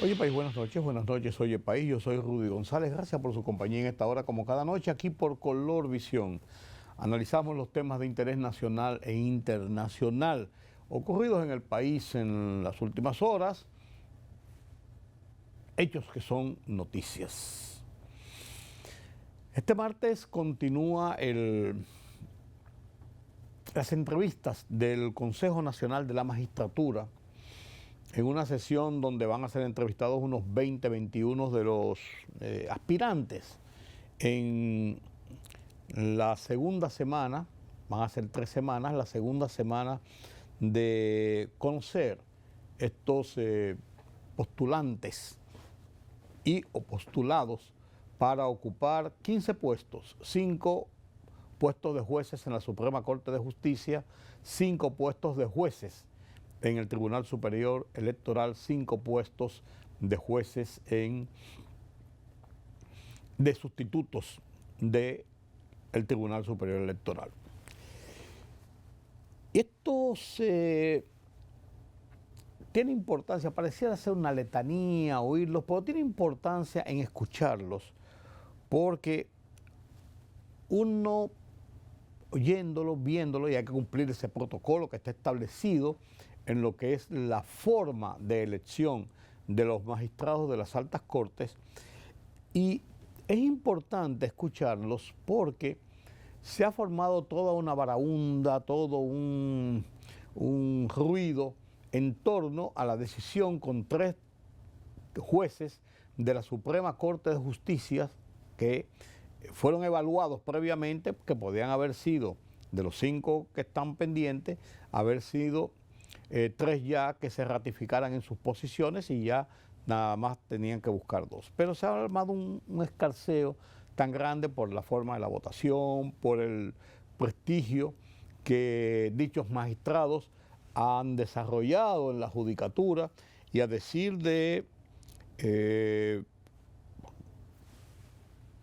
Oye País, buenas noches, oye País, yo soy Rudy González, gracias por su compañía en esta hora, como cada noche aquí por Color Visión. Analizamos los temas de interés nacional e internacional ocurridos en el país en las últimas horas, hechos que son noticias. Este martes continúa las entrevistas del Consejo Nacional de la Magistratura en una sesión donde van a ser entrevistados unos 20, 21 de los aspirantes. En la segunda semana, van a ser 3 semanas, la segunda semana de conocer estos postulantes y o postulados para ocupar 15 puestos, 5 puestos de jueces en la Suprema Corte de Justicia, 5 puestos de jueces en el Tribunal Superior Electoral, 5 puestos de jueces de sustitutos del Tribunal Superior Electoral. Esto tiene importancia, pareciera ser una letanía oírlos, pero tiene importancia en escucharlos, porque uno oyéndolo, viéndolo, y hay que cumplir ese protocolo que está establecido en lo que es la forma de elección de los magistrados de las altas cortes, y es importante escucharlos porque se ha formado toda una baraúnda, todo un ruido en torno a la decisión con 3 jueces de la Suprema Corte de Justicia que fueron evaluados previamente, que podían haber sido, de los 5 que están pendientes, haber sido 3 ya que se ratificaran en sus posiciones y ya nada más tenían que buscar 2. Pero se ha armado un escarceo tan grande por la forma de la votación, por el prestigio que dichos magistrados han desarrollado en la judicatura, y a decir de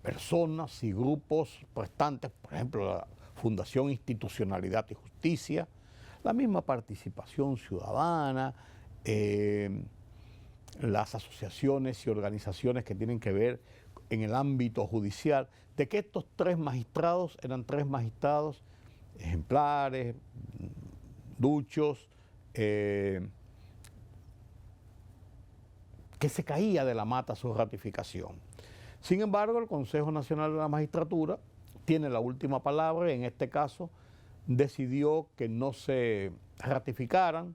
personas y grupos prestantes, por ejemplo, la Fundación Institucionalidad y Justicia, la misma Participación Ciudadana, las asociaciones y organizaciones que tienen que ver en el ámbito judicial, de que estos 3 magistrados eran 3 magistrados ejemplares, duchos, que se caía de la mata su ratificación. Sin embargo, el Consejo Nacional de la Magistratura tiene la última palabra y en este caso decidió que no se ratificaran.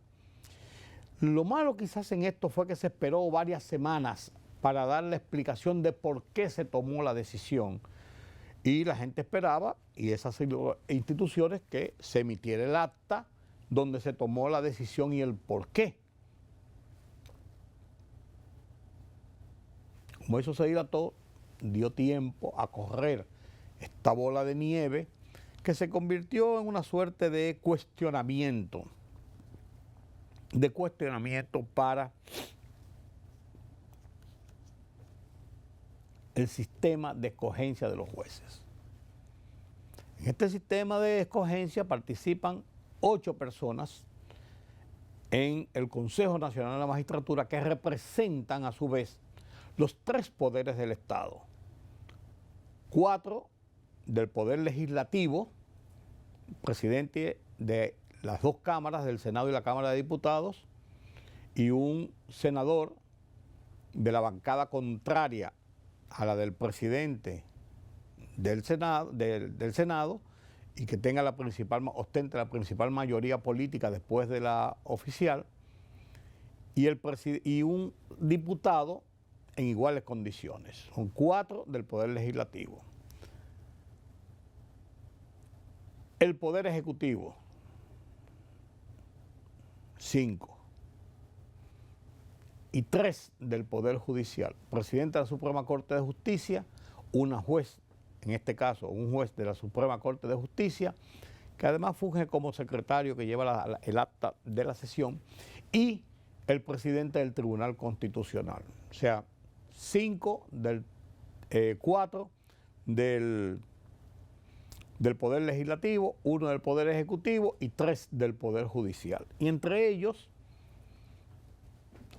Lo malo quizás en esto fue que se esperó varias semanas para dar la explicación de por qué se tomó la decisión. Y la gente esperaba, y esas instituciones, que se emitiera el acta donde se tomó la decisión y el por qué. Como eso se dilató, dio tiempo a correr esta bola de nieve que se convirtió en una suerte de cuestionamiento para el sistema de escogencia de los jueces. En este sistema de escogencia participan 8 personas en el Consejo Nacional de la Magistratura que representan a su vez los 3 poderes del Estado. 4 del Poder Legislativo, presidente de las 2 cámaras, del Senado y la Cámara de Diputados, y un senador de la bancada contraria a la del presidente del Senado y que tenga ostente la principal mayoría política después de la oficial, y un diputado en iguales condiciones. Son 4 del Poder Legislativo. El Poder Ejecutivo, 5. Y 3 del Poder Judicial. Presidente de la Suprema Corte de Justicia, una juez, en este caso un juez de la Suprema Corte de Justicia, que además funge como secretario que lleva el acta de la sesión, y el presidente del Tribunal Constitucional. O sea, 4 del Poder Legislativo, 1 del Poder Ejecutivo y 3 del Poder Judicial. Y entre ellos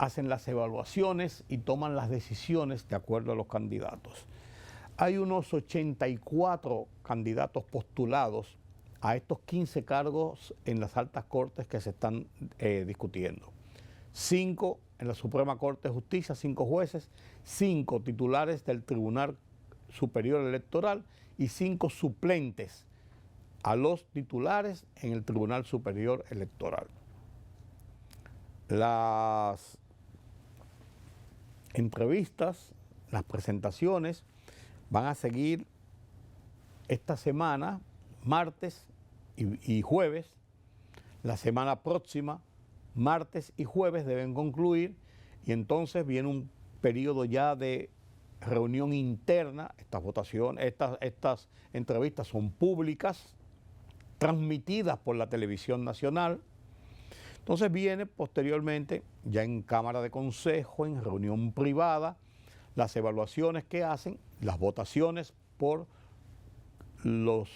hacen las evaluaciones y toman las decisiones de acuerdo a los candidatos. Hay unos 84 candidatos postulados a estos 15 cargos en las altas cortes que se están discutiendo. 5 en la Suprema Corte de Justicia, 5 jueces, 5 titulares del Tribunal Superior Electoral y 5 suplentes a los titulares en el Tribunal Superior Electoral. Las entrevistas, las presentaciones van a seguir esta semana, martes y jueves. La semana próxima, martes y jueves, deben concluir y entonces viene un periodo ya de reunión interna. Estas votaciones, estas entrevistas son públicas, transmitidas por la televisión nacional. Entonces viene posteriormente, ya en Cámara de Consejo, en reunión privada, las evaluaciones que hacen, las votaciones por los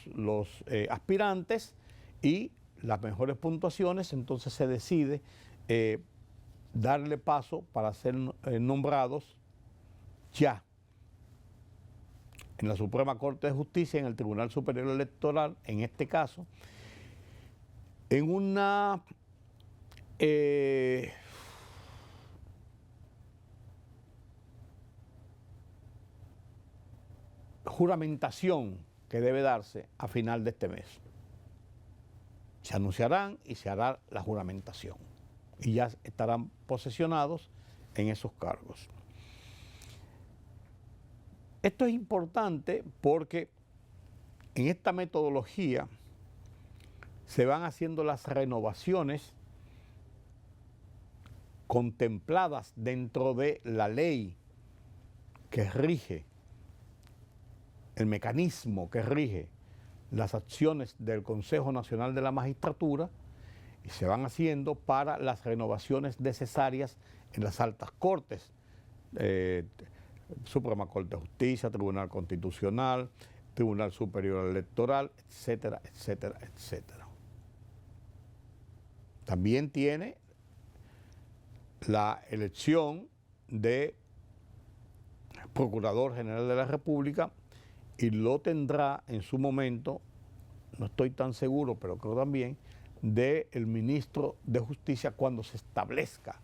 aspirantes y las mejores puntuaciones. Entonces se decide darle paso para ser nombrados ya en la Suprema Corte de Justicia, en el Tribunal Superior Electoral, en este caso, en una juramentación que debe darse a final de este mes. Se anunciarán y se hará la juramentación y ya estarán posesionados en esos cargos. Esto es importante porque en esta metodología se van haciendo las renovaciones contempladas dentro de la ley que rige, el mecanismo que rige las acciones del Consejo Nacional de la Magistratura, y se van haciendo para las renovaciones necesarias en las altas cortes, Suprema Corte de Justicia, Tribunal Constitucional, Tribunal Superior Electoral, etcétera, etcétera, etcétera. También tiene la elección de Procurador General de la República y lo tendrá en su momento, no estoy tan seguro, pero creo también, del Ministro de Justicia cuando se establezca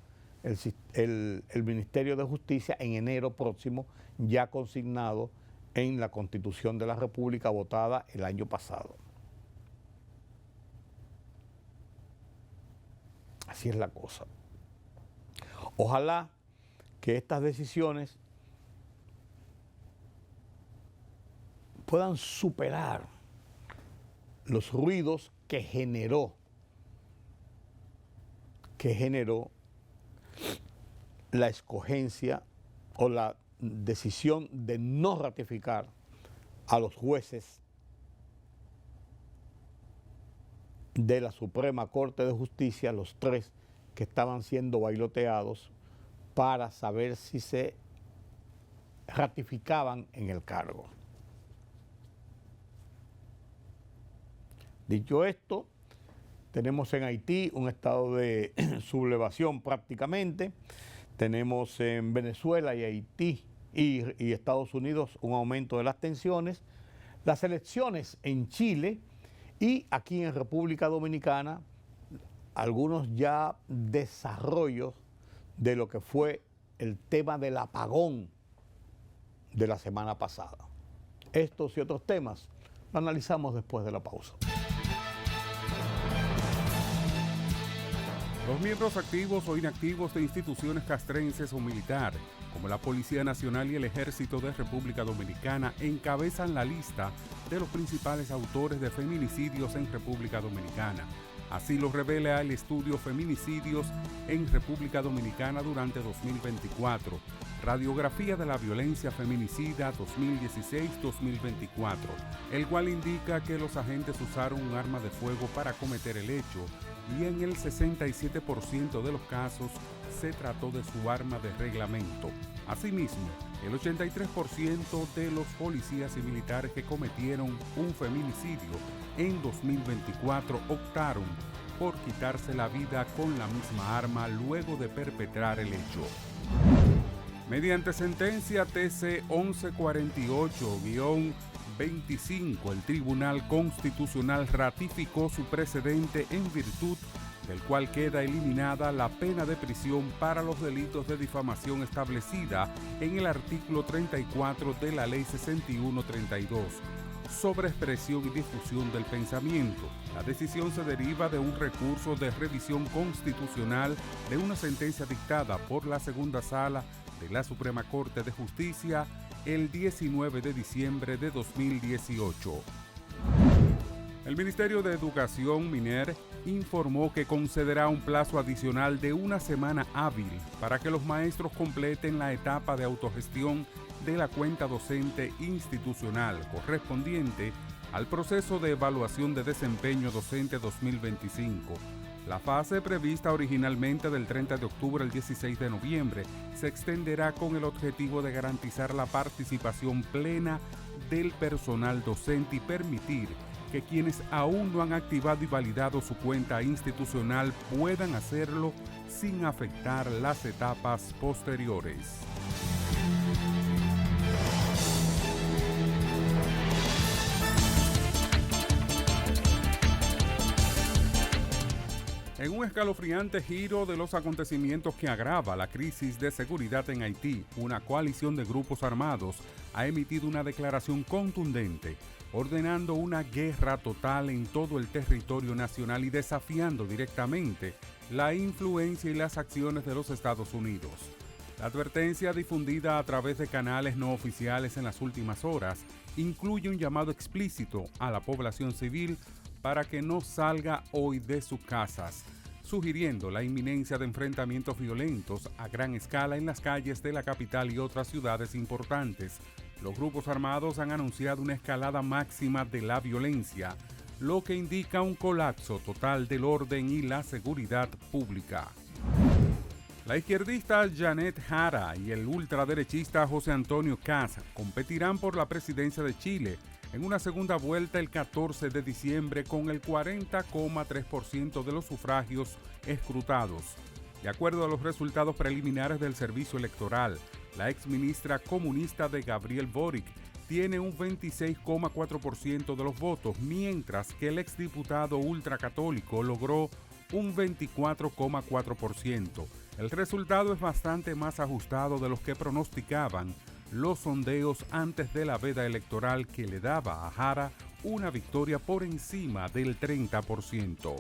el Ministerio de Justicia en enero próximo, ya consignado en la Constitución de la República votada el año pasado. Así es la cosa. Ojalá que estas decisiones puedan superar los ruidos que generó la escogencia o la decisión de no ratificar a los jueces de la Suprema Corte de Justicia, los 3 que estaban siendo bailoteados para saber si se ratificaban en el cargo. Dicho esto, tenemos en Haití un estado de sublevación prácticamente, tenemos en Venezuela y Haití y Estados Unidos un aumento de las tensiones, las elecciones en Chile y aquí en República Dominicana algunos ya desarrollos de lo que fue el tema del apagón de la semana pasada. Estos y otros temas lo analizamos después de la pausa. Los miembros activos o inactivos de instituciones castrenses o militares, como la Policía Nacional y el Ejército de República Dominicana, encabezan la lista de los principales autores de feminicidios en República Dominicana. Así lo revela el estudio Feminicidios en República Dominicana durante 2024, Radiografía de la Violencia Feminicida 2016-2024, el cual indica que los agentes usaron un arma de fuego para cometer el hecho y en el 67% de los casos se trató de su arma de reglamento. Asimismo, el 83% de los policías y militares que cometieron un feminicidio en 2024 optaron por quitarse la vida con la misma arma luego de perpetrar el hecho. Mediante sentencia TC 1148-25, el Tribunal Constitucional ratificó su precedente en virtud del cual queda eliminada la pena de prisión para los delitos de difamación establecida en el artículo 34 de la Ley 6132 sobre expresión y difusión del pensamiento. La decisión se deriva de un recurso de revisión constitucional de una sentencia dictada por la Segunda Sala de la Suprema Corte de Justicia el 19 de diciembre de 2018. El Ministerio de Educación, MINER, informó que concederá un plazo adicional de una semana hábil para que los maestros completen la etapa de autogestión de la cuenta docente institucional correspondiente al proceso de evaluación de desempeño docente 2025. La fase prevista originalmente del 30 de octubre al 16 de noviembre se extenderá con el objetivo de garantizar la participación plena del personal docente y permitir que quienes aún no han activado y validado su cuenta institucional puedan hacerlo sin afectar las etapas posteriores. En un escalofriante giro de los acontecimientos que agrava la crisis de seguridad en Haití, una coalición de grupos armados ha emitido una declaración contundente ordenando una guerra total en todo el territorio nacional y desafiando directamente la influencia y las acciones de los Estados Unidos. La advertencia difundida a través de canales no oficiales en las últimas horas incluye un llamado explícito a la población civil para que no salga hoy de sus casas, sugiriendo la inminencia de enfrentamientos violentos a gran escala en las calles de la capital y otras ciudades importantes. Los grupos armados han anunciado una escalada máxima de la violencia, lo que indica un colapso total del orden y la seguridad pública. La izquierdista Janet Jara y el ultraderechista José Antonio Kast competirán por la presidencia de Chile en una segunda vuelta el 14 de diciembre con el 40,3% de los sufragios escrutados. De acuerdo a los resultados preliminares del Servicio Electoral, la exministra comunista de Gabriel Boric tiene un 26,4% de los votos, mientras que el exdiputado ultracatólico logró un 24,4%. El resultado es bastante más ajustado de los que pronosticaban los sondeos antes de la veda electoral, que le daba a Jara una victoria por encima del 30%.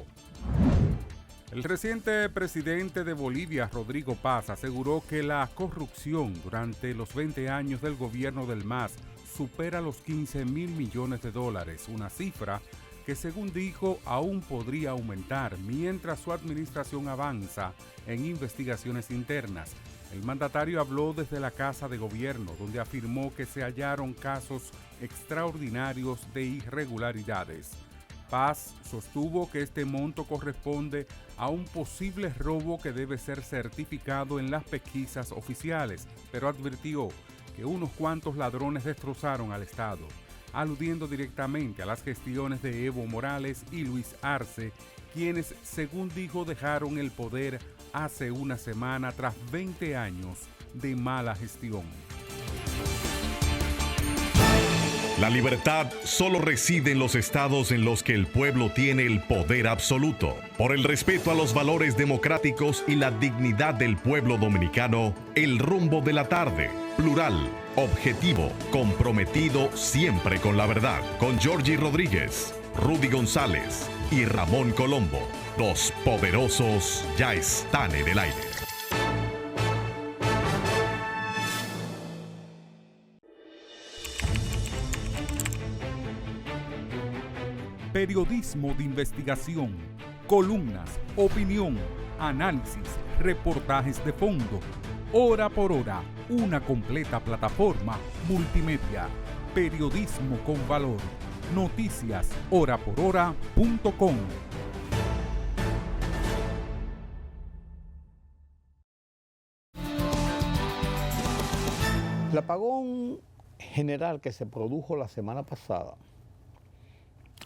El reciente presidente de Bolivia, Rodrigo Paz, aseguró que la corrupción durante los 20 años del gobierno del MAS supera los 15.000 millones de dólares, una cifra que, según dijo, aún podría aumentar mientras su administración avanza en investigaciones internas. El mandatario habló desde la Casa de Gobierno, donde afirmó que se hallaron casos extraordinarios de irregularidades. Paz sostuvo que este monto corresponde a un posible robo que debe ser certificado en las pesquisas oficiales, pero advirtió que unos cuantos ladrones destrozaron al Estado, aludiendo directamente a las gestiones de Evo Morales y Luis Arce, quienes, según dijo, dejaron el poder hace una semana tras 20 años de mala gestión. La libertad solo reside en los estados en los que el pueblo tiene el poder absoluto. Por el respeto a los valores democráticos y la dignidad del pueblo dominicano, El Rumbo de la Tarde, plural, objetivo, comprometido siempre con la verdad. Con Georgie Rodríguez, Rudy González y Ramón Colombo. Los poderosos ya están en el aire. Periodismo de investigación, columnas, opinión, análisis, reportajes de fondo. Hora por hora, una completa plataforma multimedia. Periodismo con valor. Noticias horaporhora.com. El apagón general que se produjo la semana pasada,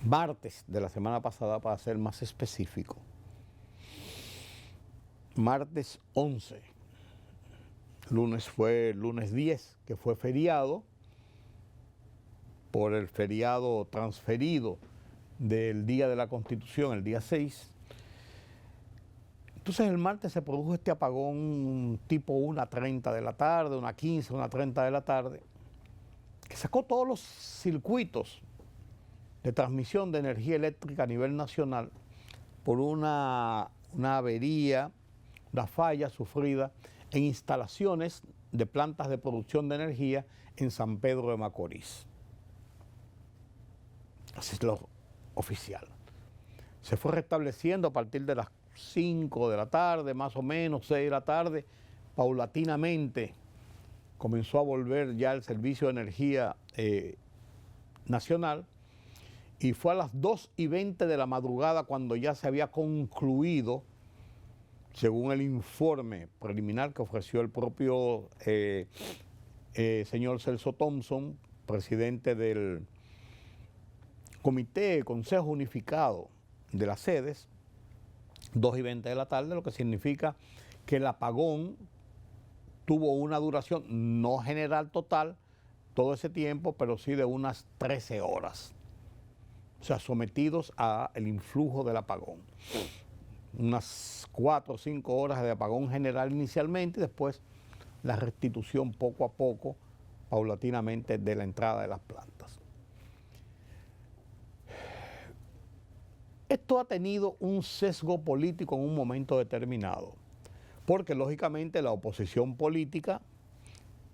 martes de la semana pasada para ser más específico, martes 11. Lunes fue el lunes 10, que fue feriado por el feriado transferido del Día de la Constitución, el día 6. Entonces el martes se produjo este apagón tipo 1:30 de la tarde, 1:15, 1:30 de la tarde, que sacó todos los circuitos de transmisión de energía eléctrica a nivel nacional por una avería, una falla sufrida en instalaciones de plantas de producción de energía en San Pedro de Macorís. Así es lo oficial. Se fue restableciendo a partir de las 5 de la tarde, más o menos, 6 de la tarde, paulatinamente comenzó a volver ya el servicio de energía nacional, y fue a las 2:20 de la madrugada cuando ya se había concluido, según el informe preliminar que ofreció el propio señor Celso Thompson, presidente del Consejo Unificado de las Sedes, 2:20 de la tarde, lo que significa que el apagón tuvo una duración no general total todo ese tiempo, pero sí de unas 13 horas. O sea, sometidos al influjo del apagón. Unas 4 o 5 horas de apagón general inicialmente, y después la restitución poco a poco, paulatinamente, de la entrada de las plantas. Esto ha tenido un sesgo político en un momento determinado, porque lógicamente la oposición política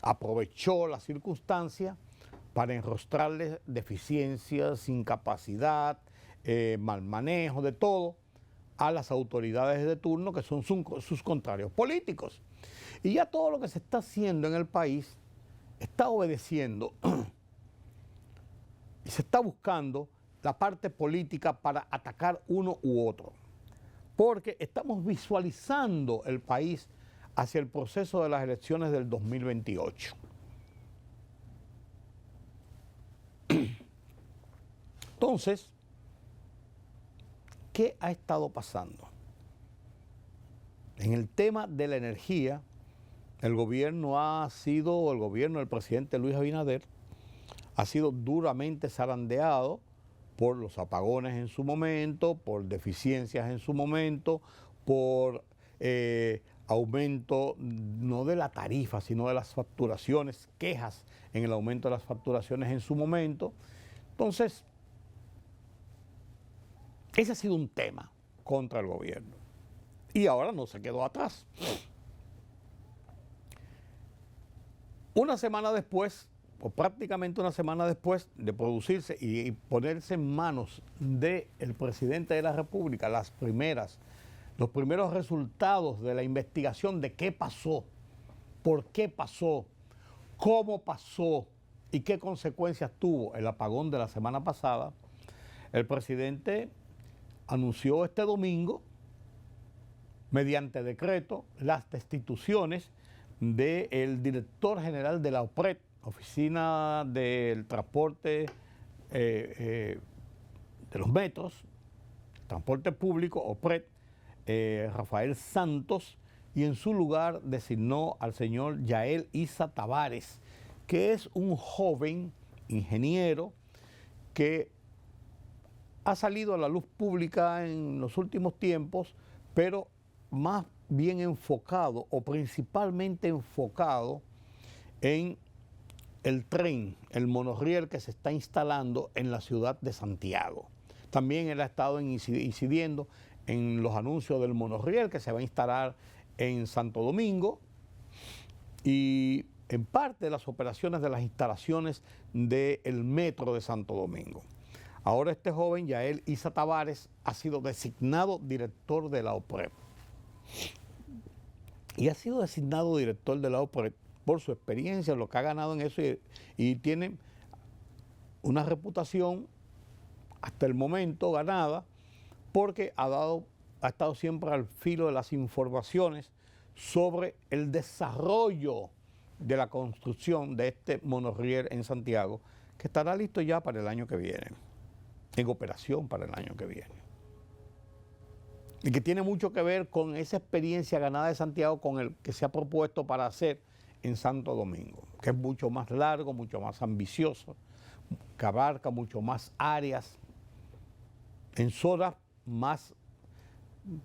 aprovechó la circunstancia para enrostrarles deficiencias, incapacidad, mal manejo, de todo, a las autoridades de turno, que son sus contrarios políticos. Y ya todo lo que se está haciendo en el país está obedeciendo y se está buscando la parte política para atacar uno u otro, porque estamos visualizando el país hacia el proceso de las elecciones del 2028. Entonces, ¿qué ha estado pasando? En el tema de la energía, el gobierno del presidente Luis Abinader ha sido duramente zarandeado por los apagones en su momento, por deficiencias en su momento, por aumento no de la tarifa, sino de las facturaciones, quejas en el aumento de las facturaciones en su momento. Entonces, ese ha sido un tema contra el gobierno. Y ahora no se quedó atrás. Una semana después, o prácticamente una semana después de producirse y ponerse en manos del presidente de la República los primeros resultados de la investigación de qué pasó, por qué pasó, cómo pasó y qué consecuencias tuvo el apagón de la semana pasada, el presidente anunció este domingo, mediante decreto, las destituciones del director general de la OPRED, Oficina del Transporte de los Metros, Transporte Público, OPRED, Rafael Santos, y en su lugar designó al señor Yael Isa Tavares, que es un joven ingeniero que ha salido a la luz pública en los últimos tiempos, pero más bien enfocado o principalmente enfocado en el tren, el monorriel que se está instalando en la ciudad de Santiago. También él ha estado incidiendo en los anuncios del monorriel que se va a instalar en Santo Domingo y en parte de las operaciones de las instalaciones del metro de Santo Domingo. Ahora este joven, Yael Isa Tavares, ha sido designado director de la OPRED. Y ha sido designado director de la OPRED por su experiencia, lo que ha ganado en eso, y tiene una reputación hasta el momento ganada, porque ha estado siempre al filo de las informaciones sobre el desarrollo de la construcción de este monorriel en Santiago, que estará listo ya para el año que viene, en operación para el año que viene. y que tiene mucho que ver con esa experiencia ganada de Santiago con el que se ha propuesto para hacer en Santo Domingo, que es mucho más largo, mucho más ambicioso, que abarca mucho más áreas, en zonas más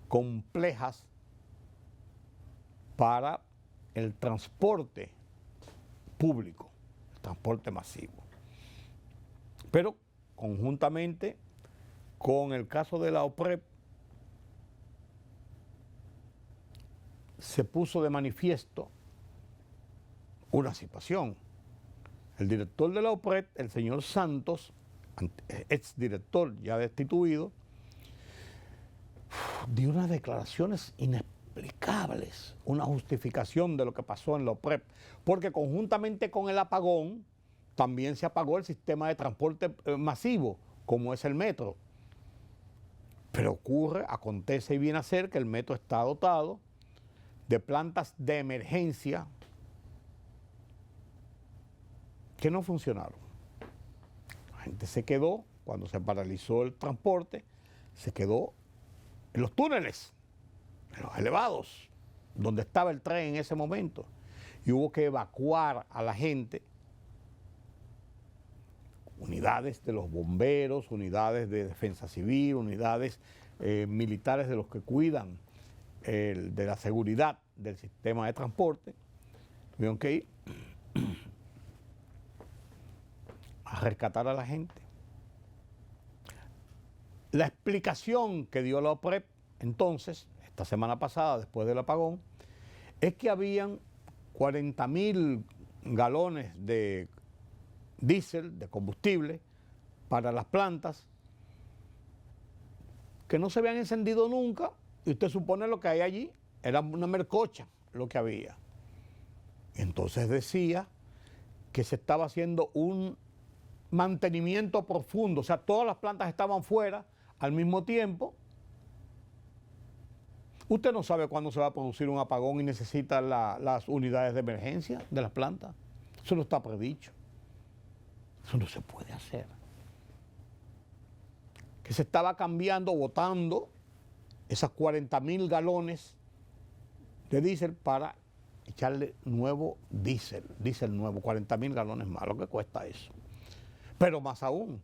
complejas para el transporte público, el transporte masivo. Pero conjuntamente con el caso de la OPREP, se puso de manifiesto una situación. El director de la OPREP, el señor Santos, exdirector ya destituido, dio unas declaraciones inexplicables, una justificación de lo que pasó en la OPREP, porque conjuntamente con el apagón también se apagó el sistema de transporte masivo, como es el metro. Pero acontece y viene a ser que el metro está dotado de plantas de emergencia que no funcionaron. La gente se quedó, cuando se paralizó el transporte, se quedó en los túneles, en los elevados, donde estaba el tren en ese momento. Y hubo que evacuar a la gente, unidades de los bomberos, unidades de defensa civil, unidades militares de los que cuidan de la seguridad del sistema de transporte, tuvieron que ir a rescatar a la gente. La explicación que dio la OPREP entonces, esta semana pasada, después del apagón, es que habían 40.000 galones de diésel, de combustible, para las plantas, que no se habían encendido nunca, y usted supone lo que hay allí, era una mercocha lo que había. Entonces decía que se estaba haciendo un mantenimiento profundo, o sea, todas las plantas estaban fuera al mismo tiempo. Usted no sabe cuándo se va a producir un apagón y necesita las unidades de emergencia de las plantas. Eso no está predicho. Eso no se puede hacer. Que se estaba cambiando, botando esas 40.000 galones de diésel para echarle nuevo diésel nuevo, 40.000 galones más, lo que cuesta eso. Pero más aún,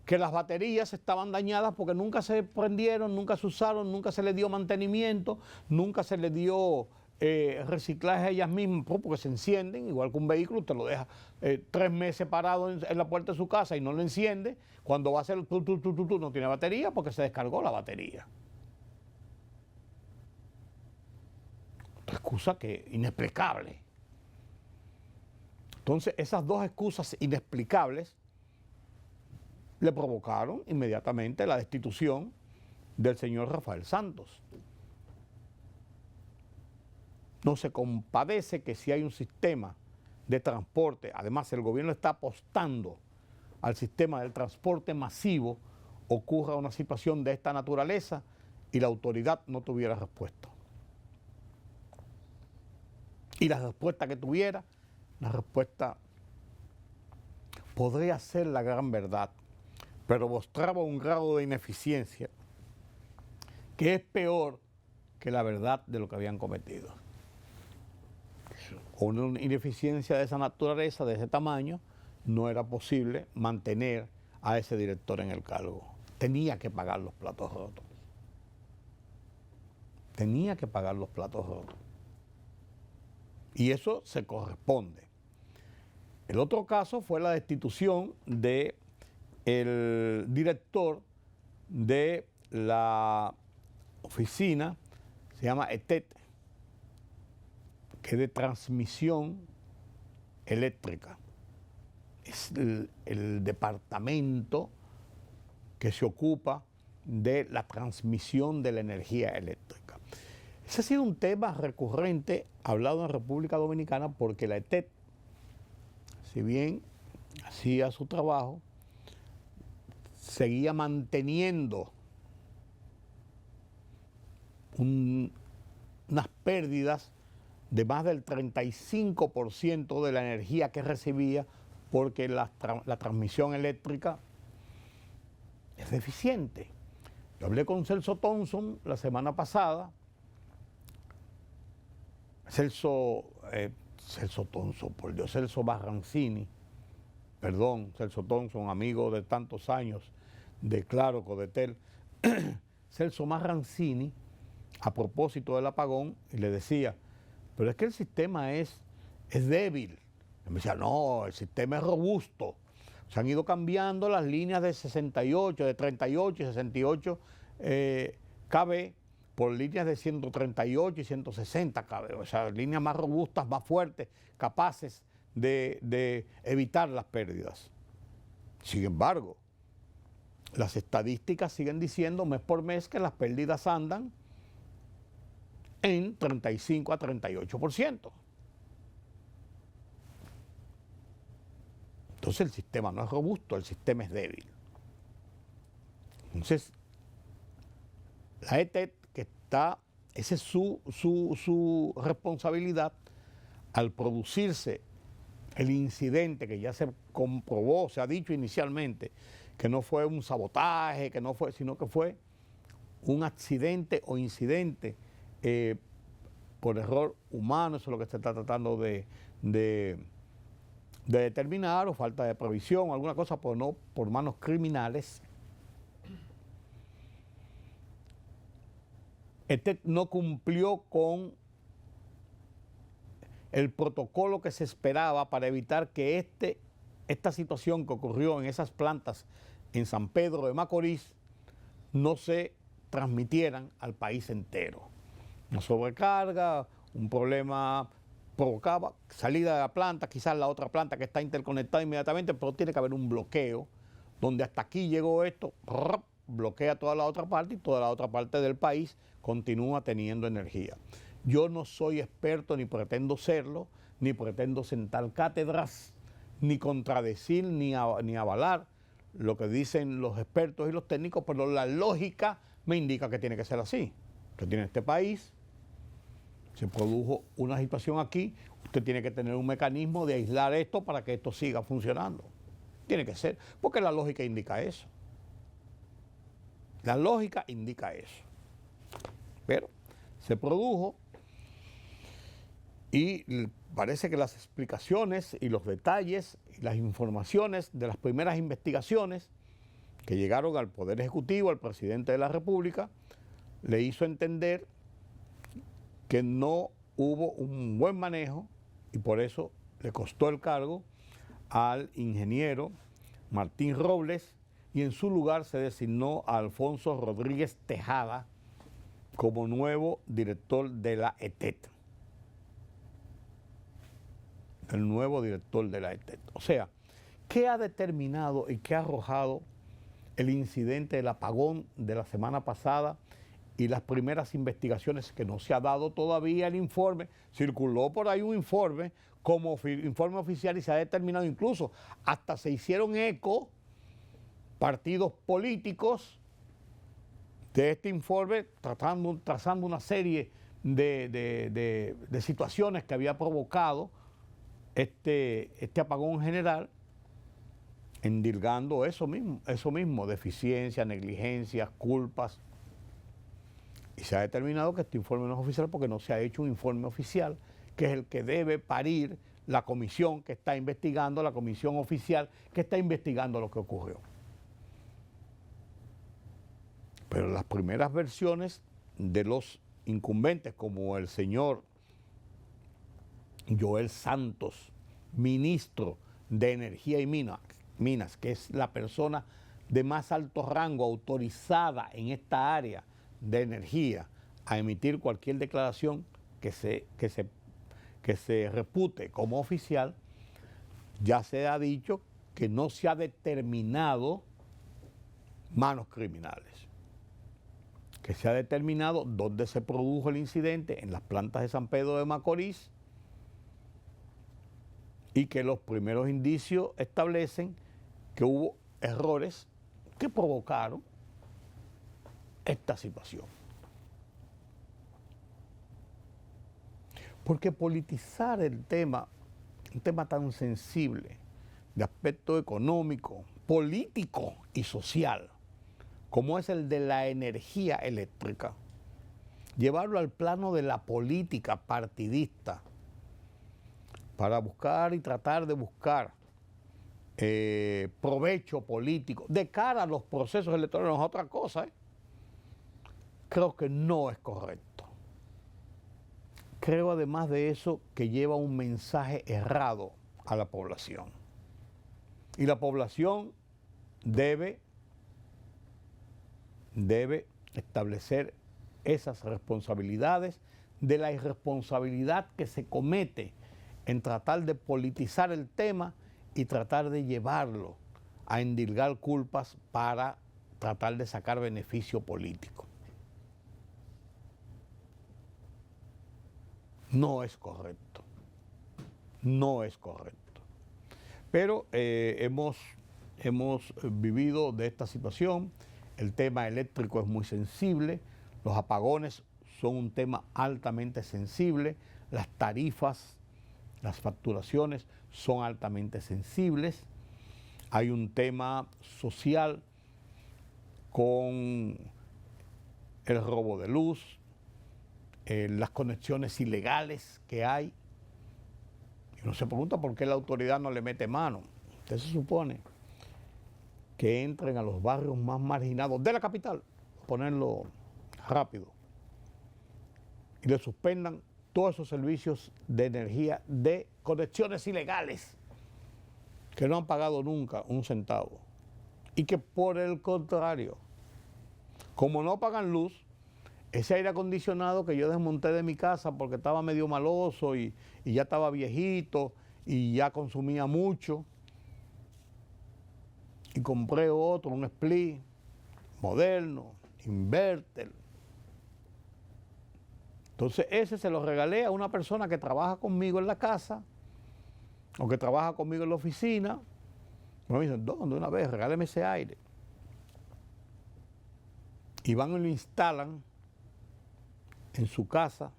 que las baterías estaban dañadas porque nunca se prendieron, nunca se usaron, nunca se les dio mantenimiento, nunca se les dio reciclaje a ellas mismas, porque se encienden, igual que un vehículo, usted lo deja 3 meses parado en la puerta de su casa y no lo enciende, cuando va a hacer no tiene batería porque se descargó la batería. Otra excusa que inexplicable. Entonces, esas dos excusas inexplicables le provocaron inmediatamente la destitución del señor Rafael Santos. No se compadece que si hay un sistema de transporte, además el gobierno está apostando al sistema del transporte masivo, ocurra una situación de esta naturaleza y la autoridad no tuviera respuesta. Y la respuesta que tuviera, la respuesta podría ser la gran verdad, pero mostraba un grado de ineficiencia que es peor que la verdad de lo que habían cometido. Con una ineficiencia de esa naturaleza, de ese tamaño, no era posible mantener a ese director en el cargo. Tenía que pagar los platos rotos. Tenía que pagar los platos rotos. Y eso se corresponde. El otro caso fue la destitución del director de la oficina, se llama ETET, que es de transmisión eléctrica. Es el departamento que se ocupa de la transmisión de la energía eléctrica. Ese ha sido un tema recurrente hablado en República Dominicana porque la ETET, si bien hacía su trabajo, seguía manteniendo unas pérdidas de más del 35% de la energía que recibía porque la transmisión eléctrica es deficiente. Yo hablé con Celso Thompson la semana pasada. Celso Thompson, por Dios, Celso Barrancini, perdón, Celso Thompson, amigo de tantos años de Claro, Codetel. Celso Barrancini, a propósito del apagón, y le decía, pero es que el sistema es débil. Y me decía, no, el sistema es robusto. Se han ido cambiando las líneas de 68, de 38 y 68 kb por líneas de 138 y 160 kb. O sea, líneas más robustas, más fuertes, capaces de evitar las pérdidas. Sin embargo, las estadísticas siguen diciendo mes por mes que las pérdidas andan en 35 a 38%. Entonces el sistema no es robusto, el sistema es débil. Entonces, la ETET, que está, esa es su responsabilidad, al producirse el incidente que ya se comprobó, se ha dicho inicialmente, que no fue un sabotaje, que no fue, sino que fue un accidente o incidente por error humano. Eso es lo que se está tratando de determinar, o falta de previsión, alguna cosa, no por manos criminales. Este no cumplió con el protocolo que se esperaba para evitar que esta situación que ocurrió en esas plantas en San Pedro de Macorís no se transmitieran al país entero. Una sobrecarga, un problema provocaba salida de la planta, quizás la otra planta que está interconectada inmediatamente, pero tiene que haber un bloqueo, donde hasta aquí llegó esto, bloquea toda la otra parte y toda la otra parte del país continúa teniendo energía. Yo no soy experto, ni pretendo serlo, ni pretendo sentar cátedras, ni contradecir, ni avalar lo que dicen los expertos y los técnicos, pero la lógica me indica que tiene que ser así. Usted tiene este país, se produjo una situación aquí, usted tiene que tener un mecanismo de aislar esto para que esto siga funcionando. Tiene que ser, porque la lógica indica eso. La lógica indica eso. Pero se produjo y parece que las explicaciones y los detalles y las informaciones de las primeras investigaciones que llegaron al Poder Ejecutivo, al presidente de la República, le hizo entender que no hubo un buen manejo y por eso le costó el cargo al ingeniero Martín Robles, y en su lugar se designó a Alfonso Rodríguez Tejada como nuevo director de la ETET. El nuevo director de la ETET. O sea, ¿qué ha determinado y qué ha arrojado el incidente del apagón de la semana pasada y las primeras investigaciones, que no se ha dado todavía el informe? Circuló por ahí un informe como informe oficial y se ha determinado, incluso hasta se hicieron eco partidos políticos de este informe, trazando una serie de situaciones que había provocado este apagón general, endilgando eso mismo, deficiencias, negligencias, culpas. Y se ha determinado que este informe no es oficial porque no se ha hecho un informe oficial, que es el que debe parir la comisión que está investigando, la comisión oficial que está investigando lo que ocurrió. Pero las primeras versiones de los incumbentes, como el señor Joel Santos, ministro de Energía y Minas, que es la persona de más alto rango autorizada en esta área de energía a emitir cualquier declaración que se repute como oficial, ya se ha dicho que no se ha determinado manos criminales, que se ha determinado dónde se produjo el incidente, en las plantas de San Pedro de Macorís, y que los primeros indicios establecen que hubo errores que provocaron esta situación. Porque politizar el tema, un tema tan sensible, de aspecto económico, político y social, como es el de la energía eléctrica, llevarlo al plano de la política partidista para buscar y tratar de buscar provecho político de cara a los procesos electorales, no es otra cosa, creo que no es correcto. Creo además de eso que lleva un mensaje errado a la población. Y la población debe establecer esas responsabilidades de la irresponsabilidad que se comete en tratar de politizar el tema y tratar de llevarlo a endilgar culpas para tratar de sacar beneficio político. No es correcto. No es correcto. Pero hemos vivido de esta situación. El tema eléctrico es muy sensible. Los apagones son un tema altamente sensible. Las tarifas, las facturaciones son altamente sensibles. Hay un tema social con el robo de luz, las conexiones ilegales que hay. Y uno se pregunta por qué la autoridad no le mete mano. Usted se supone que entren a los barrios más marginados de la capital, ponerlo rápido, y le suspendan todos esos servicios de energía de conexiones ilegales que no han pagado nunca un centavo. Y que por el contrario, como no pagan luz, ese aire acondicionado que yo desmonté de mi casa porque estaba medio maloso y ya estaba viejito y ya consumía mucho, y compré otro, un split moderno, inverter. Entonces ese se lo regalé a una persona que trabaja conmigo en la casa o que trabaja conmigo en la oficina. Me dicen, ¿dónde? Una vez, regáleme ese aire. Y van y lo instalan en su casa,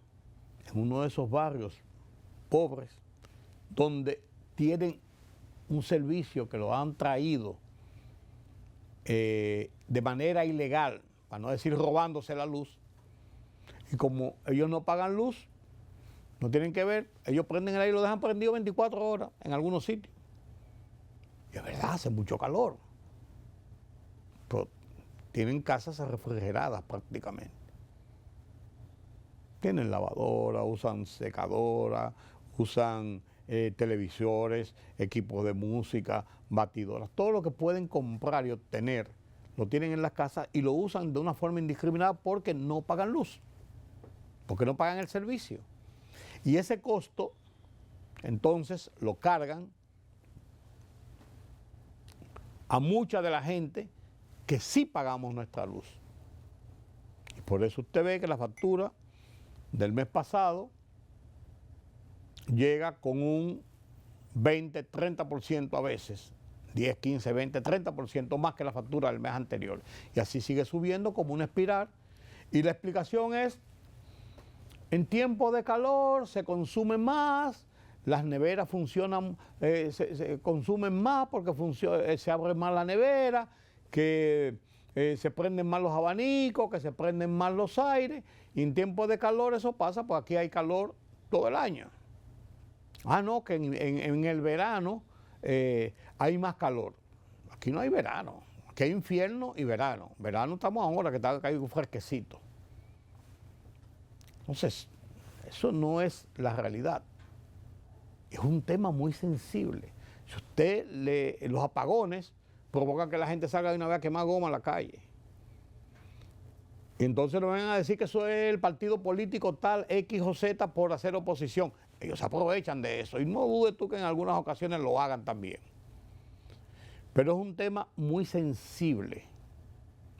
en uno de esos barrios pobres, donde tienen un servicio que lo han traído de manera ilegal, para no decir robándose la luz. Y como ellos no pagan luz, no tienen que ver, ellos prenden el aire y lo dejan prendido 24 horas en algunos sitios. Y es verdad, hace mucho calor. Pero tienen casas refrigeradas prácticamente. Tienen lavadora, usan secadora, usan televisores, equipos de música, batidoras. Todo lo que pueden comprar y obtener lo tienen en las casas y lo usan de una forma indiscriminada porque no pagan luz, porque no pagan el servicio. Y ese costo, entonces, lo cargan a mucha de la gente que sí pagamos nuestra luz. Y por eso usted ve que la factura del mes pasado llega con un 20, 30% a veces, 10, 15, 20, 30% más que la factura del mes anterior. Y así sigue subiendo como una espiral. Y la explicación es, en tiempo de calor se consume más, las neveras funcionan, se consumen más porque se abre más la nevera, que se prenden más los abanicos, que se prenden más los aires, y en tiempo de calor eso pasa, pues aquí hay calor todo el año. Ah, no, que en el verano hay más calor. Aquí no hay verano, aquí hay invierno y verano. Verano estamos ahora que está caído fresquecito. Entonces, eso no es la realidad. Es un tema muy sensible. Si usted los apagones provocan que la gente salga de una vez a quemar goma a la calle. Y entonces nos vengan a decir que eso es el partido político tal, X o Z, por hacer oposición. Ellos se aprovechan de eso. Y no dudes tú que en algunas ocasiones lo hagan también. Pero es un tema muy sensible.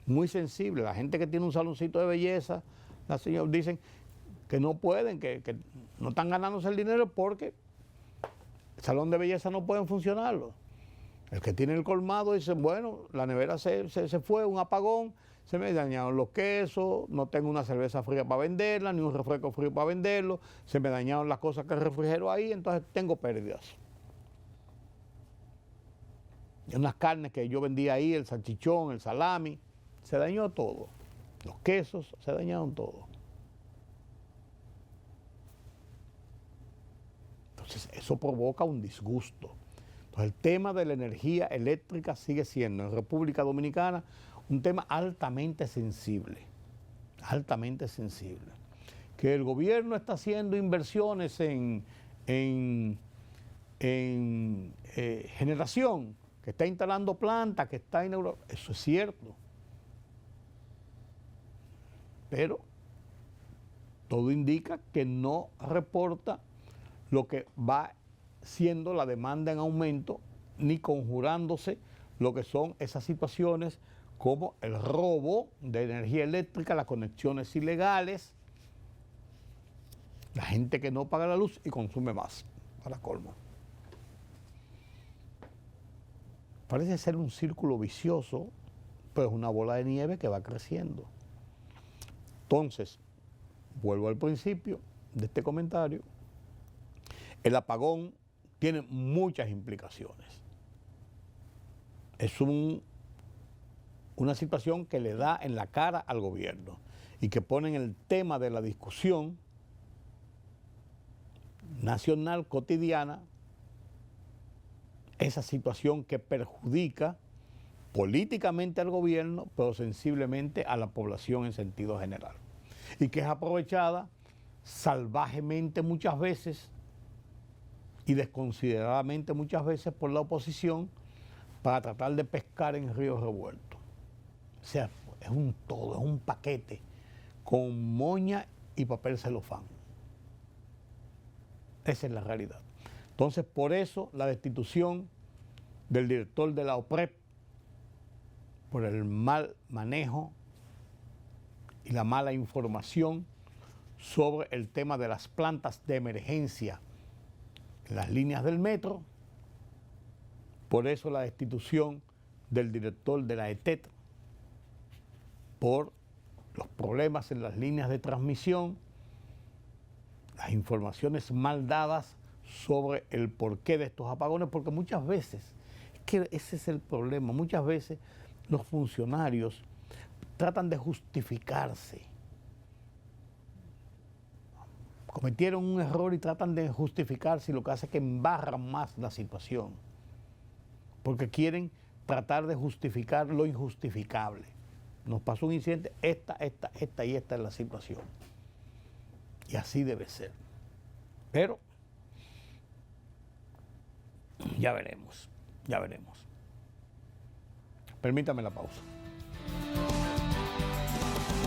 Muy sensible. La gente que tiene un saloncito de belleza, las señoras dicen que no pueden, que no están ganándose el dinero porque el salón de belleza no pueden funcionarlo. El que tiene el colmado dice, bueno, la nevera se fue, un apagón, se me dañaron los quesos, no tengo una cerveza fría para venderla, ni un refresco frío para venderlo, se me dañaron las cosas que refrigero ahí, entonces tengo pérdidas. Y unas carnes que yo vendía ahí, el salchichón, el salami, se dañó todo. Los quesos se dañaron todo. Entonces, eso provoca un disgusto. Entonces, el tema de la energía eléctrica sigue siendo en República Dominicana un tema altamente sensible. Altamente sensible. Que el gobierno está haciendo inversiones en generación, que está instalando plantas, que está inaugurando. Eso es cierto. Pero todo indica que no reporta lo que va siendo la demanda en aumento, ni conjurándose lo que son esas situaciones como el robo de energía eléctrica, las conexiones ilegales, la gente que no paga la luz y consume más, para colmo. Parece ser un círculo vicioso, pero es una bola de nieve que va creciendo. Entonces, vuelvo al principio de este comentario, el apagón tiene muchas implicaciones. Es una situación que le da en la cara al gobierno y que pone en el tema de la discusión nacional cotidiana esa situación que perjudica políticamente al gobierno, pero sensiblemente a la población en sentido general. Y que es aprovechada salvajemente muchas veces y desconsideradamente muchas veces por la oposición para tratar de pescar en ríos revueltos. O sea, es un todo, es un paquete con moña y papel celofán. Esa es la realidad. Entonces, por eso la destitución del director de la OPREP, por el mal manejo y la mala información sobre el tema de las plantas de emergencia en las líneas del metro, por eso la destitución del director de la ETET, por los problemas en las líneas de transmisión, las informaciones mal dadas sobre el porqué de estos apagones, porque muchas veces, es que ese es el problema, muchas veces los funcionarios tratan de justificarse. Cometieron un error y tratan de justificarse y lo que hace es que embarran más la situación, porque quieren tratar de justificar lo injustificable. Nos pasó un incidente, esta y esta es la situación. Y así debe ser. Pero ya veremos, ya veremos. Permítame la pausa.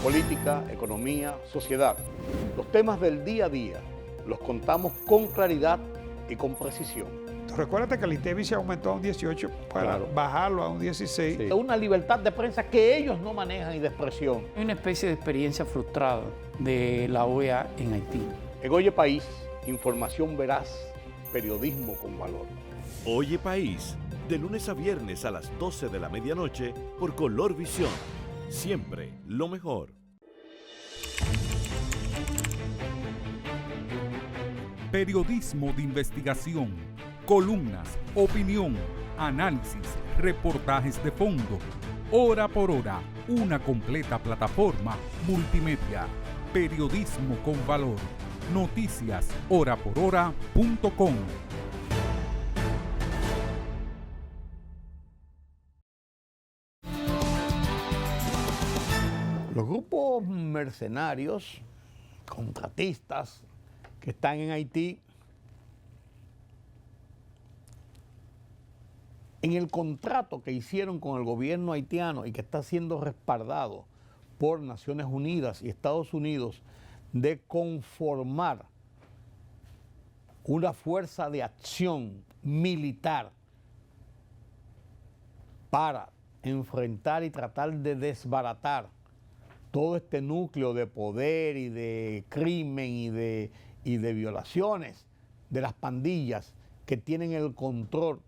Política, economía, sociedad. Los temas del día a día los contamos con claridad y con precisión. Recuérdate que el INTEVI se aumentó a un 18 para bajarlo a un 16. Sí. Una libertad de prensa que ellos no manejan y de expresión. Hay una especie de experiencia frustrada de la OEA en Haití. En Oye País, información veraz, periodismo con valor. Oye País, de lunes a viernes a las 12 de la medianoche por Color Visión. Siempre lo mejor. Periodismo de investigación, columnas, opinión, análisis, reportajes de fondo. Hora por hora, una completa plataforma multimedia. Periodismo con valor. Noticias horaporhora.com. Los grupos mercenarios, contratistas que están en Haití, en el contrato que hicieron con el gobierno haitiano y que está siendo respaldado por Naciones Unidas y Estados Unidos de conformar una fuerza de acción militar para enfrentar y tratar de desbaratar todo este núcleo de poder y de crimen y de violaciones de las pandillas que tienen el control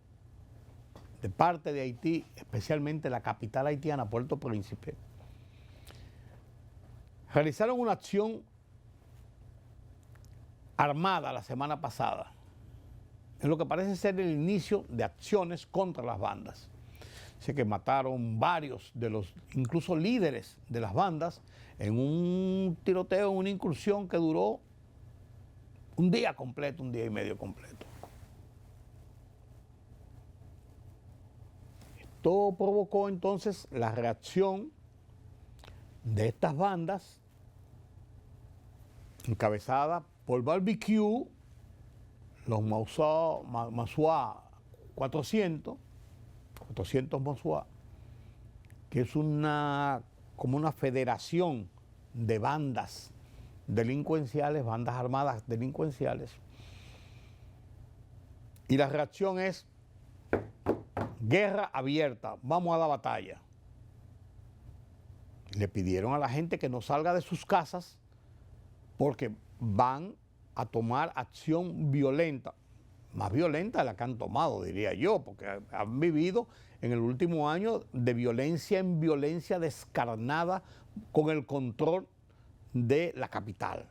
de parte de Haití, especialmente la capital haitiana, Puerto Príncipe, realizaron una acción armada la semana pasada, en lo que parece ser el inicio de acciones contra las bandas. Dice que mataron varios de los, incluso líderes de las bandas, en un tiroteo, una incursión que duró un día completo, un día y medio completo. Esto provocó entonces la reacción de estas bandas, encabezada por Barbecue, los Mazua 400 Mazua, que es como una federación de bandas delincuenciales, bandas armadas delincuenciales. Y la reacción es guerra abierta, vamos a la batalla. Le pidieron a la gente que no salga de sus casas porque van a tomar acción violenta, más violenta de la que han tomado, diría yo, porque han vivido en el último año de violencia en violencia descarnada con el control de la capital.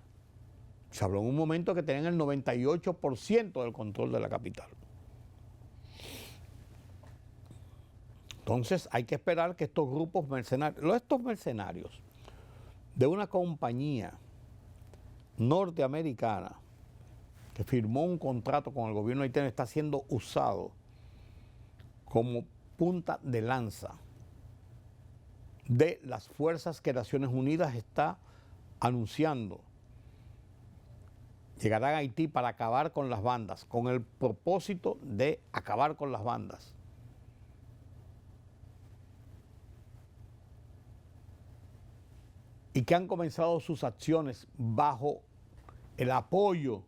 Se habló en un momento que tenían el 98% del control de la capital. Entonces hay que esperar que estos grupos mercenarios, estos mercenarios de una compañía norteamericana que firmó un contrato con el gobierno haitiano, está siendo usado como punta de lanza de las fuerzas que Naciones Unidas está anunciando. Llegarán a Haití para acabar con las bandas, con el propósito de acabar con las bandas. Y que han comenzado sus acciones bajo el apoyo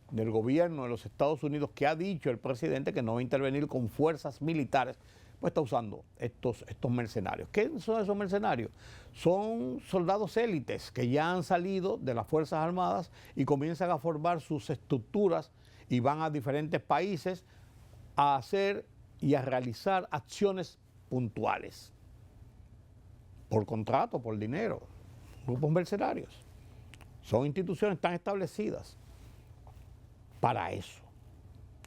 del gobierno de los Estados Unidos, que ha dicho el presidente que no va a intervenir con fuerzas militares, pues está usando estos mercenarios. ¿Qué son esos mercenarios? Son soldados élites que ya han salido de las Fuerzas Armadas y comienzan a formar sus estructuras y van a diferentes países a hacer y a realizar acciones puntuales. Por contrato, por dinero. Grupos mercenarios. Son instituciones tan establecidas para eso.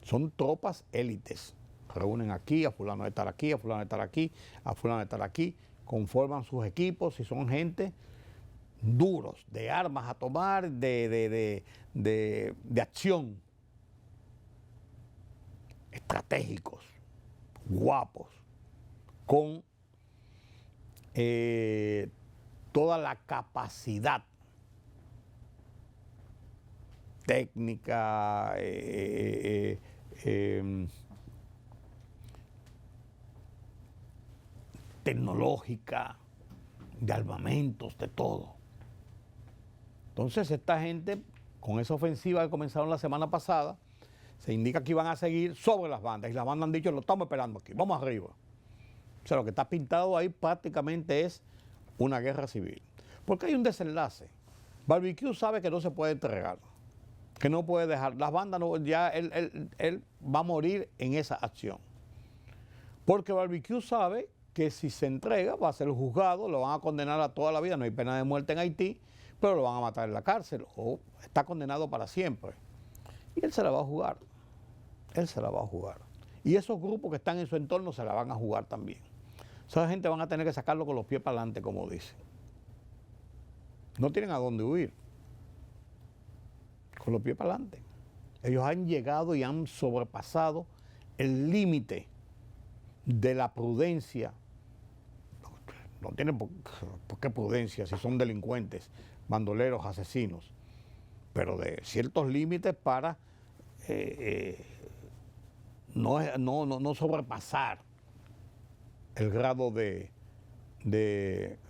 Son tropas élites. Reúnen aquí, a fulano de estar aquí, a fulano de estar aquí, a fulano de estar aquí, conforman sus equipos y son gente duros, de armas a tomar, de acción, estratégicos, guapos, con toda la capacidad técnica, tecnológica, de armamentos, de todo. Entonces esta gente, con esa ofensiva que comenzaron la semana pasada, se indica que iban a seguir sobre las bandas, y las bandas han dicho, lo estamos esperando aquí, vamos arriba. O sea, lo que está pintado ahí prácticamente es una guerra civil. Porque hay un desenlace. Barbecue sabe que no se puede entregar, que no puede dejar. Las bandas, no, ya él va a morir en esa acción. Porque Barbecue sabe que si se entrega va a ser juzgado, lo van a condenar a toda la vida, no hay pena de muerte en Haití, pero lo van a matar en la cárcel o está condenado para siempre. Y él se la va a jugar. Él se la va a jugar. Y esos grupos que están en su entorno se la van a jugar también. Esa gente van a tener que sacarlo con los pies para adelante, como dicen. No tienen a dónde huir. Con los pies para adelante. Ellos han llegado y han sobrepasado el límite de la prudencia. No tienen por qué prudencia si son delincuentes, bandoleros, asesinos, pero de ciertos límites para no sobrepasar el grado de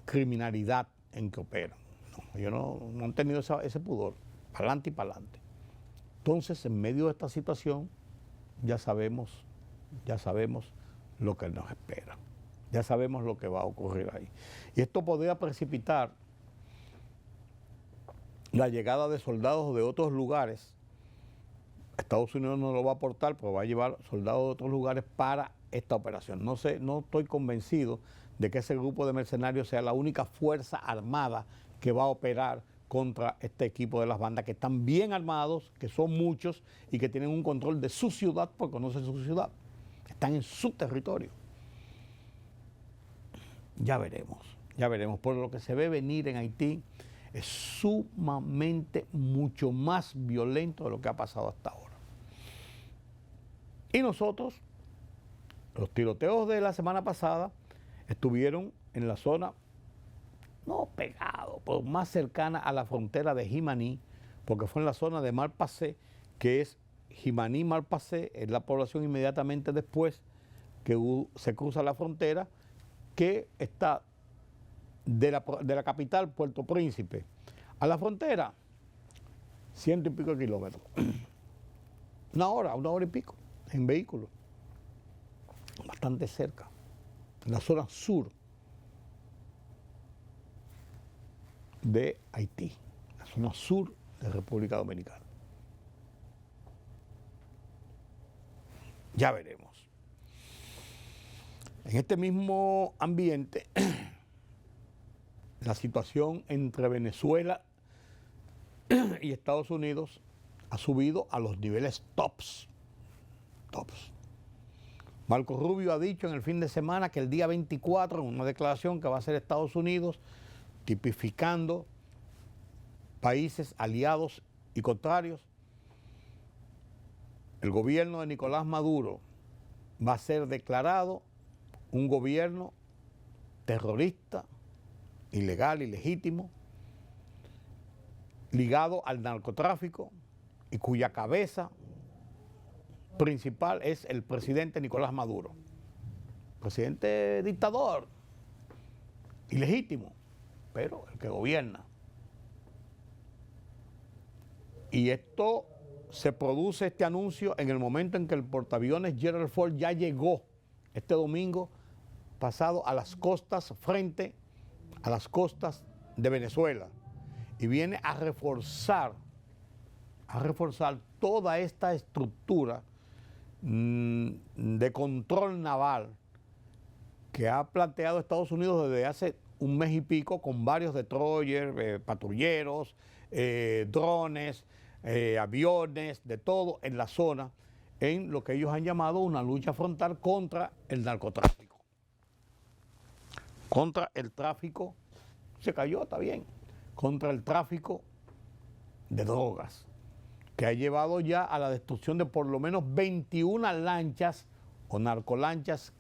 criminalidad en que operan. No, ellos no han tenido ese pudor, para adelante y para adelante. Entonces, en medio de esta situación, ya sabemos lo que nos espera. Ya sabemos lo que va a ocurrir ahí. Y esto podría precipitar la llegada de soldados de otros lugares. Estados Unidos no lo va a aportar, pero va a llevar soldados de otros lugares para esta operación. No estoy convencido de que ese grupo de mercenarios sea la única fuerza armada que va a operar contra este equipo de las bandas, que están bien armados, que son muchos y que tienen un control de su ciudad porque conocen su ciudad. Están en su territorio. Ya veremos. Por lo que se ve venir en Haití es sumamente mucho más violento de lo que ha pasado hasta ahora. Y nosotros, los tiroteos de la semana pasada estuvieron en la zona, no pegado, pero más cercana a la frontera de Jimaní, porque fue en la zona de Malpasé, que es Jimaní-Malpasé, es la población inmediatamente después que se cruza la frontera, que está de la capital, Puerto Príncipe, a la frontera, 100 y pico de kilómetros. Una hora y pico, en vehículo. Bastante cerca, en la zona sur de Haití, la zona sur de República Dominicana. Ya veremos. En este mismo ambiente, la situación entre Venezuela y Estados Unidos ha subido a los niveles tops. Marco Rubio ha dicho en el fin de semana que el día 24, en una declaración que va a hacer Estados Unidos, tipificando países aliados y contrarios, el gobierno de Nicolás Maduro va a ser declarado un gobierno terrorista, ilegal, ilegítimo, ligado al narcotráfico y cuya cabeza principal es el presidente Nicolás Maduro. Presidente dictador, ilegítimo, pero el que gobierna. Y esto se produce, este anuncio, en el momento en que el portaaviones Gerald Ford ya llegó este domingo pasado a las costas, frente a las costas de Venezuela, y viene a reforzar toda esta estructura de control naval que ha planteado Estados Unidos desde hace un mes y pico, con varios destroyers, patrulleros, drones, aviones, de todo en la zona, en lo que ellos han llamado una lucha frontal contra el narcotráfico. Contra el tráfico, se cayó, está bien, contra el tráfico de drogas, que ha llevado ya a la destrucción de por lo menos 21 lanchas o narcolanchas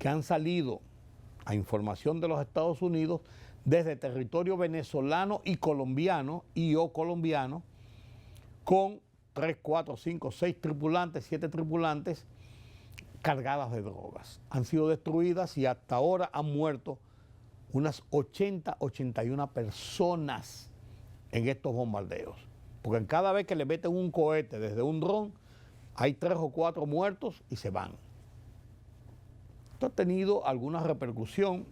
que han salido, a información de los Estados Unidos, desde territorio venezolano y colombiano, con 3, 4, 5, 6 tripulantes, 7 tripulantes cargadas de drogas. Han sido destruidas y hasta ahora han muerto unas 81 personas en estos bombardeos. Porque en cada vez que le meten un cohete desde un dron, hay 3 o 4 muertos y se van. Esto ha tenido alguna repercusión,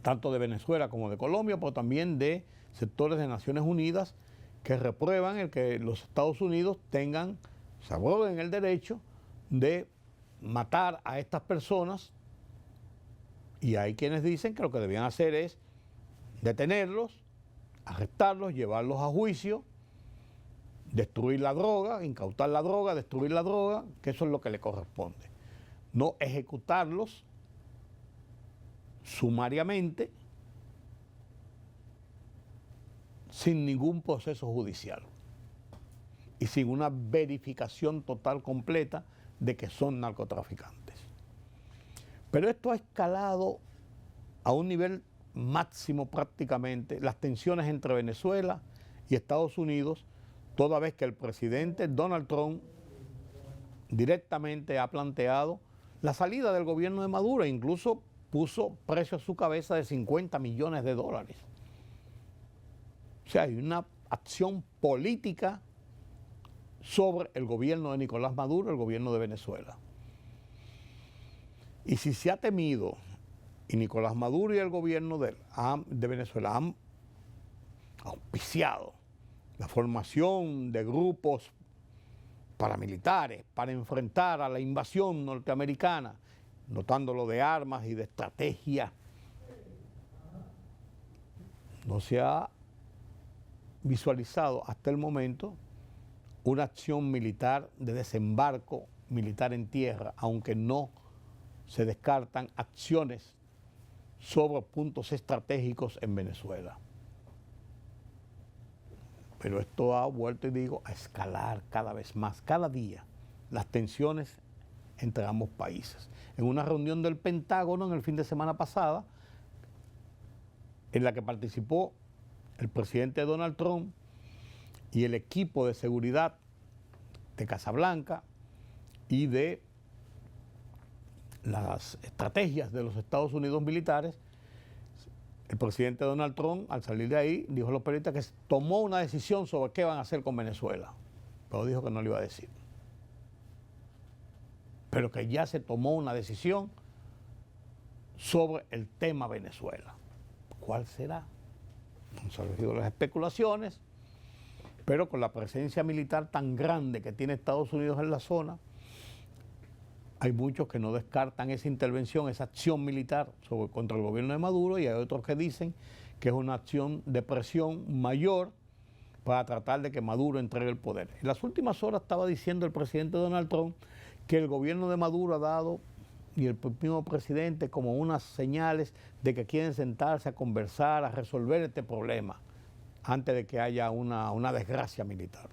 tanto de Venezuela como de Colombia, pero también de sectores de Naciones Unidas que reprueban el que los Estados Unidos se arroguen el derecho de matar a estas personas, y hay quienes dicen que lo que debían hacer es detenerlos, arrestarlos, llevarlos a juicio, destruir la droga, incautar la droga, destruir la droga, que eso es lo que le corresponde. No ejecutarlos sumariamente sin ningún proceso judicial y sin una verificación total completa de que son narcotraficantes. Pero esto ha escalado a un nivel máximo prácticamente, las tensiones entre Venezuela y Estados Unidos, toda vez que el presidente Donald Trump directamente ha planteado la salida del gobierno de Maduro e incluso puso precio a su cabeza de $50 millones. O sea, hay una acción política sobre el gobierno de Nicolás Maduro, el gobierno de Venezuela. Y si se ha temido, y Nicolás Maduro y el gobierno de Venezuela han auspiciado la formación de grupos paramilitares para enfrentar a la invasión norteamericana, dotándolo de armas y de estrategia, no se ha visualizado hasta el momento una acción militar de desembarco militar en tierra, aunque no se descartan acciones sobre puntos estratégicos en Venezuela. Pero esto ha vuelto, y digo, a escalar cada vez más, cada día, las tensiones entre ambos países. En una reunión del Pentágono en el fin de semana pasada, en la que participó el presidente Donald Trump y el equipo de seguridad de Casablanca y de las estrategias de los Estados Unidos militares, el presidente Donald Trump, al salir de ahí, dijo a los periodistas que tomó una decisión sobre qué van a hacer con Venezuela, pero dijo que no lo iba a decir. Pero que ya se tomó una decisión sobre el tema Venezuela. ¿Cuál será? Han surgido las especulaciones, pero con la presencia militar tan grande que tiene Estados Unidos en la zona, hay muchos que no descartan esa intervención, esa acción militar contra el gobierno de Maduro, y hay otros que dicen que es una acción de presión mayor para tratar de que Maduro entregue el poder. En las últimas horas estaba diciendo el presidente Donald Trump que el gobierno de Maduro ha dado, y el mismo presidente, como unas señales de que quieren sentarse a conversar, a resolver este problema antes de que haya una desgracia militar.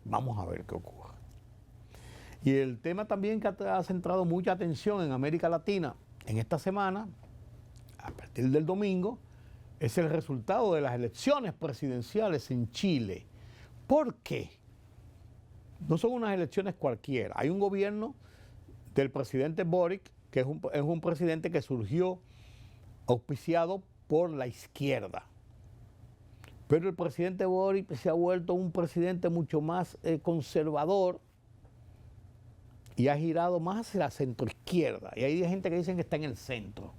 Vamos a ver qué ocurre. Y el tema también que ha centrado mucha atención en América Latina en esta semana, a partir del domingo, es el resultado de las elecciones presidenciales en Chile. ¿Por qué? No son unas elecciones cualquiera. Hay un gobierno del presidente Boric, que es un presidente que surgió auspiciado por la izquierda. Pero el presidente Boric se ha vuelto un presidente mucho más conservador y ha girado más hacia la centroizquierda. Y hay gente que dicen que está en el centro.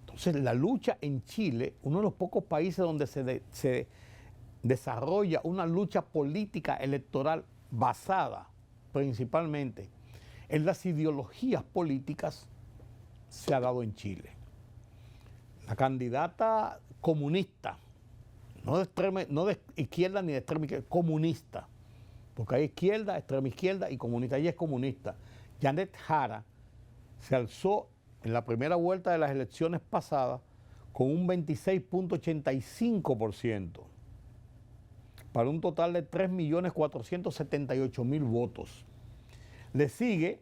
Entonces, la lucha en Chile, uno de los pocos países donde se desarrolla una lucha política electoral basada principalmente en las ideologías políticas, se ha dado en Chile. La candidata comunista, no de izquierda ni de extrema izquierda, comunista, porque hay izquierda, extrema izquierda y comunista. Ella es comunista. Janet Jara se alzó en la primera vuelta de las elecciones pasadas con un 26.85%, para un total de 3.478.000 votos. Le sigue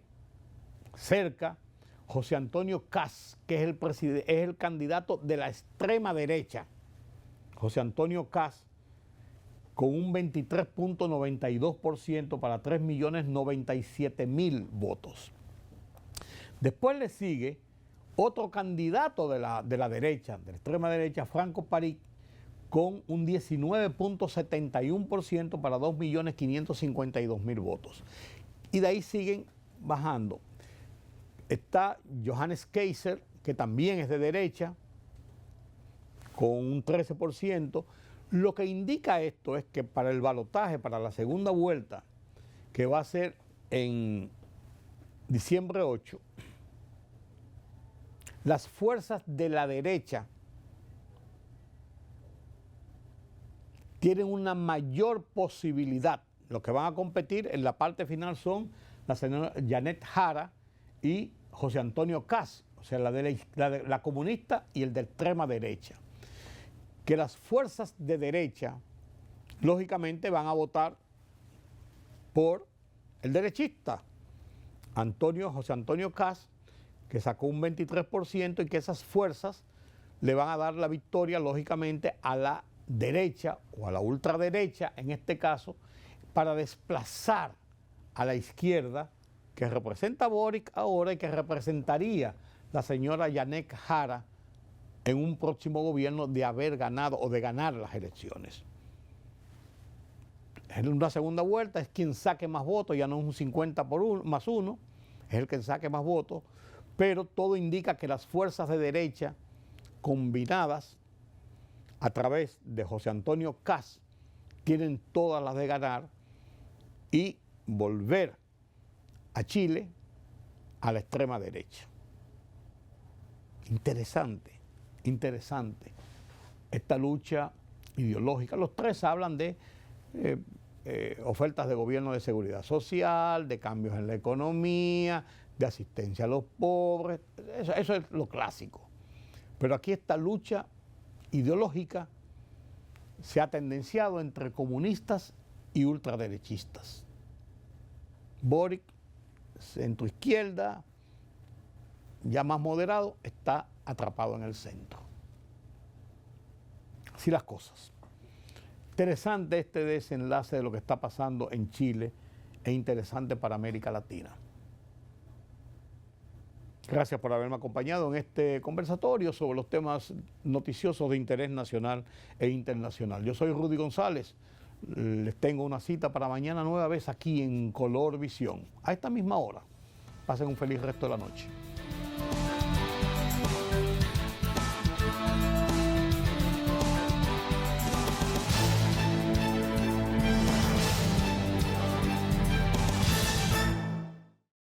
cerca José Antonio Kast, que es el candidato de la extrema derecha. José Antonio Kast, con un 23.92% para 3.097.000 votos. Después le sigue otro candidato de la derecha, de la extrema derecha, Franco París, con un 19.71% para 2.552.000 votos. Y de ahí siguen bajando. Está Johannes Kaiser, que también es de derecha, con un 13%. Lo que indica esto es que para el balotaje, para la segunda vuelta, que va a ser en diciembre 8, las fuerzas de la derecha tienen una mayor posibilidad. Los que van a competir en la parte final son la señora Janet Jara y José Antonio Kast, o sea, la comunista y el de extrema derecha. Que las fuerzas de derecha, lógicamente, van a votar por el derechista, José Antonio Kast, que sacó un 23%, y que esas fuerzas le van a dar la victoria, lógicamente, a la derecha o a la ultraderecha, en este caso, para desplazar a la izquierda, que representa a Boric ahora y que representaría la señora Janet Jara en un próximo gobierno de haber ganado o de ganar las elecciones. En una segunda vuelta es quien saque más votos, ya no es un 50+1, es el que saque más votos, pero todo indica que las fuerzas de derecha combinadas a través de José Antonio Kast tienen todas las de ganar y volver a Chile a la extrema derecha. Interesante esta lucha ideológica. Los tres hablan de ofertas de gobierno de seguridad social, de cambios en la economía, de asistencia a los pobres, eso es lo clásico. Pero aquí esta lucha ideológica se ha tendenciado entre comunistas y ultraderechistas. Boric, centroizquierda, ya más moderado, está atrapado en el centro. Así las cosas. Interesante este desenlace de lo que está pasando en Chile e interesante para América Latina. Gracias por haberme acompañado en este conversatorio sobre los temas noticiosos de interés nacional e internacional. Yo soy Rudy González. Les tengo una cita para mañana nueva vez aquí en Color Visión, a esta misma hora. Pasen un feliz resto de la noche.